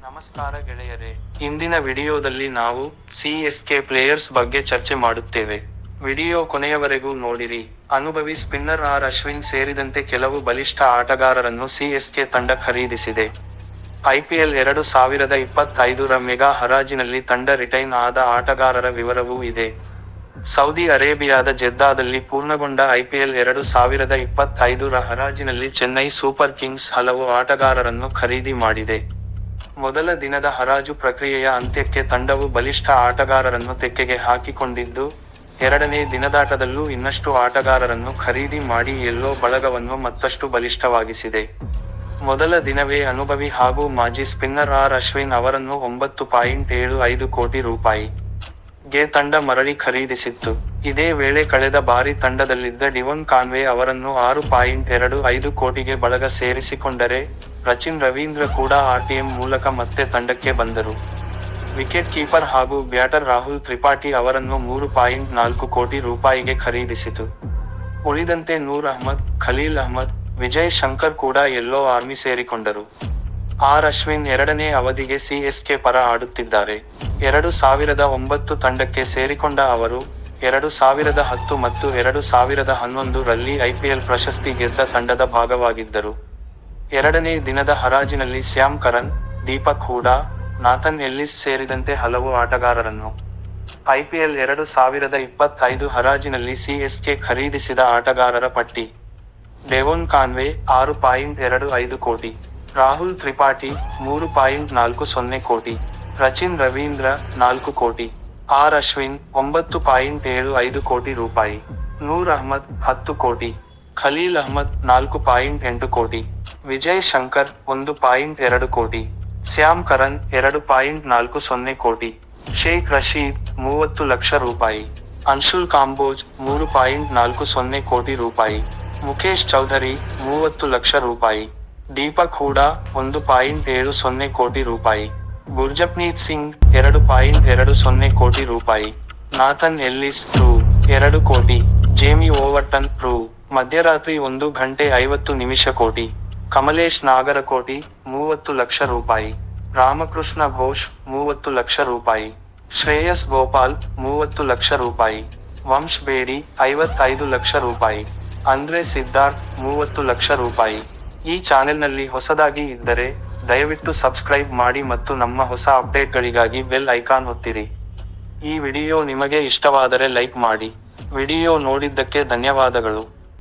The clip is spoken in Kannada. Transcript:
ನಮಸ್ಕಾರ ಗೆಳೆಯರೇ, ಇಂದಿನ ವಿಡಿಯೋದಲ್ಲಿ ನಾವು ಸಿ.ಎಸ್.ಕೆ ಪ್ಲೇಯರ್ಸ್ ಬಗ್ಗೆ ಚರ್ಚೆ ಮಾಡುತ್ತೇವೆ. ವಿಡಿಯೋ ಕೊನೆಯವರೆಗೂ ನೋಡಿರಿ. ಅನುಭವಿ ಸ್ಪಿನ್ನರ್ ಆರ್ ಅಶ್ವಿನ್ ಸೇರಿದಂತೆ ಕೆಲವು ಬಲಿಷ್ಠ ಆಟಗಾರರನ್ನು ಸಿ.ಎಸ್.ಕೆ ತಂಡ ಖರೀದಿಸಿದೆ. ಐಪಿಎಲ್ 2025ರ ಮೆಗಾ ಹರಾಜಿನಲ್ಲಿ ತಂಡ ರಿಟೈನ್ ಆದ ಆಟಗಾರರ ವಿವರವೂ ಇದೆ. ಸೌದಿ ಅರೇಬಿಯಾದ ಜೆದ್ದಾದಲ್ಲಿ ಪೂರ್ಣಗೊಂಡ ಐಪಿಎಲ್ 2025ರ ಹರಾಜಿನಲ್ಲಿ ಚೆನ್ನೈ ಸೂಪರ್ ಕಿಂಗ್ಸ್ ಹಲವು ಆಟಗಾರರನ್ನು ಖರೀದಿ ಮಾಡಿದೆ. ಮೊದಲ ದಿನದ ಹರಾಜು ಪ್ರಕ್ರಿಯೆಯ ಅಂತ್ಯಕ್ಕೆ ತಂಡವು ಬಲಿಷ್ಠ ಆಟಗಾರರನ್ನು ತೆಕ್ಕೆಗೆ ಹಾಕಿಕೊಂಡಿದ್ದು, ಎರಡನೇ ದಿನದಾಟದಲ್ಲೂ ಇನ್ನಷ್ಟು ಆಟಗಾರರನ್ನು ಖರೀದಿ ಮಾಡಿ ಯೆಲ್ಲೋ ಬಳಗವನ್ನು ಮತ್ತಷ್ಟು ಬಲಿಷ್ಠವಾಗಿಸಿದೆ. ಮೊದಲ ದಿನವೇ ಅನುಭವಿ ಹಾಗೂ ಮಾಜಿ ಸ್ಪಿನ್ನರ್ ಆರ್ ಅಶ್ವಿನ್ ಅವರನ್ನು ₹9.75 ಕೋಟಿ ಗೆ ತಂಡ ಮರಳಿ ಖರೀದಿಸಿತ್ತು. ಇದೇ ವೇಳೆ ಕಳೆದ ಬಾರಿ ತಂಡದಲ್ಲಿದ್ದ ಡಿವೊನ್ ಕಾನ್ವೆ ಅವರನ್ನು ₹6.25 ಕೋಟಿಗೆ ಬಳಗ ಸೇರಿಸಿಕೊಂಡರೆ, ರಚಿನ್ ರವೀಂದ್ರ ಕೂಡ ಆರ್ಟಿಎಂ ಮೂಲಕ ಮತ್ತೆ ತಂಡಕ್ಕೆ ಬಂದರು. ವಿಕೆಟ್ ಕೀಪರ್ ಹಾಗೂ ಬ್ಯಾಟರ್ ರಾಹುಲ್ ತ್ರಿಪಾಠಿ ಅವರನ್ನು ₹3.4 ಕೋಟಿಗೆ ಖರೀದಿಸಿತು. ಉಳಿದಂತೆ ನೂರ್ ಅಹ್ಮದ್, ಖಲೀಲ್ ಅಹ್ಮದ್, ವಿಜಯ್ ಶಂಕರ್ ಕೂಡ ಯೆಲ್ಲೋ ಆರ್ಮಿ ಸೇರಿಕೊಂಡರು. ಆರ್ ಅಶ್ವಿನ್ ಎರಡನೇ ಅವಧಿಗೆ ಸಿ.ಎಸ್.ಕೆ ಪರ ಆಡುತ್ತಿದ್ದಾರೆ. 2009 ತಂಡಕ್ಕೆ ಸೇರಿಕೊಂಡ ಅವರು 2010 ಮತ್ತು 2011 ರಲ್ಲಿ ಐಪಿಎಲ್ ಪ್ರಶಸ್ತಿ ಗೆದ್ದ ತಂಡದ ಭಾಗವಾಗಿದ್ದರು. ಎರಡನೇ ದಿನದ ಹರಾಜಿನಲ್ಲಿ Sam Curran, Deepak Hooda, Nathan Ellis ಸೇರಿದಂತೆ ಹಲವು ಆಟಗಾರರನ್ನು ಐಪಿಎಲ್ 2025 ಹರಾಜಿನಲ್ಲಿ ಸಿ.ಎಸ್.ಕೆ ಖರೀದಿಸಿದ ಆಟಗಾರರ ಪಟ್ಟಿ: ಡೆವೊನ್ ಕಾನ್ವೆ ₹6.25 ಕೋಟಿ, ರಾಹುಲ್ ತ್ರಿಪಾಠಿ ₹3.40 ಕೋಟಿ, ರಚಿನ್ ರವೀಂದ್ರ ₹4 ಕೋಟಿ, ಆರ್ ಅಶ್ವಿನ್ ₹9.75 ಕೋಟಿ, ನೂರ್ ಅಹ್ಮದ್ ₹10 ಕೋಟಿ, ಖಲೀಲ್ ಅಹ್ಮದ್ ₹4.8 ಕೋಟಿ, ವಿಜಯ್ ಶಂಕರ್ ₹1.2 ಕೋಟಿ, ಸ್ಯಾಮ್ ಕರನ್ ₹2.40 ಕೋಟಿ, ಶೇಖ್ ರಶೀದ್ ₹30 ಲಕ್ಷ, ಅನ್ಶುಲ್ ಕಾಂಬೋಜ್ ₹3.40 ಕೋಟಿ, ಮುಖೇಶ್ ಚೌಧರಿ ₹30 ಲಕ್ಷ, ದೀಪಕ್ ಹೂಡಾ ₹1.70 ಕೋಟಿ, ಗುರ್ಜಪ್ನೀತ್ ಸಿಂಗ್ ₹2.20 ಕೋಟಿ, ನಾಥನ್ ಎಲ್ಲಿಸ್ ₹2 ಕೋಟಿ, ಜೇಮಿ ಓವರ್ಟನ್ ಮಧ್ಯರಾತ್ರಿ 1:50 ಕೋಟಿ, ಕಮಲೇಶ್ ನಾಗರಕೋಟಿ ₹30 ಲಕ್ಷ, ರಾಮಕೃಷ್ಣ ಘೋಷ್ ₹30 ಲಕ್ಷ, ಶ್ರೇಯಸ್ ಗೋಪಾಲ್ ₹30 ಲಕ್ಷ, ವಂಶ್ ಬೇಡಿ ₹55 ಲಕ್ಷ, ಅಂದ್ರೆ ಸಿದ್ಧಾರ್ಥ್ ₹30 ಲಕ್ಷ. ಈ ಚಾನೆಲ್ನಲ್ಲಿ ಹೊಸದಾಗಿ ಇದ್ದರೆ ದಯವಿಟ್ಟು ಸಬ್ಸ್ಕ್ರೈಬ್ ಮಾಡಿ ಮತ್ತು ನಮ್ಮ ಹೊಸ ಅಪ್ಡೇಟ್ಗಳಿಗಾಗಿ ಬೆಲ್ ಐಕಾನ್ ಒತ್ತಿರಿ. ಈ ವಿಡಿಯೋ ನಿಮಗೆ ಇಷ್ಟವಾದರೆ ಲೈಕ್ ಮಾಡಿ. ವಿಡಿಯೋ ನೋಡಿದ್ದಕ್ಕೆ ಧನ್ಯವಾದಗಳು.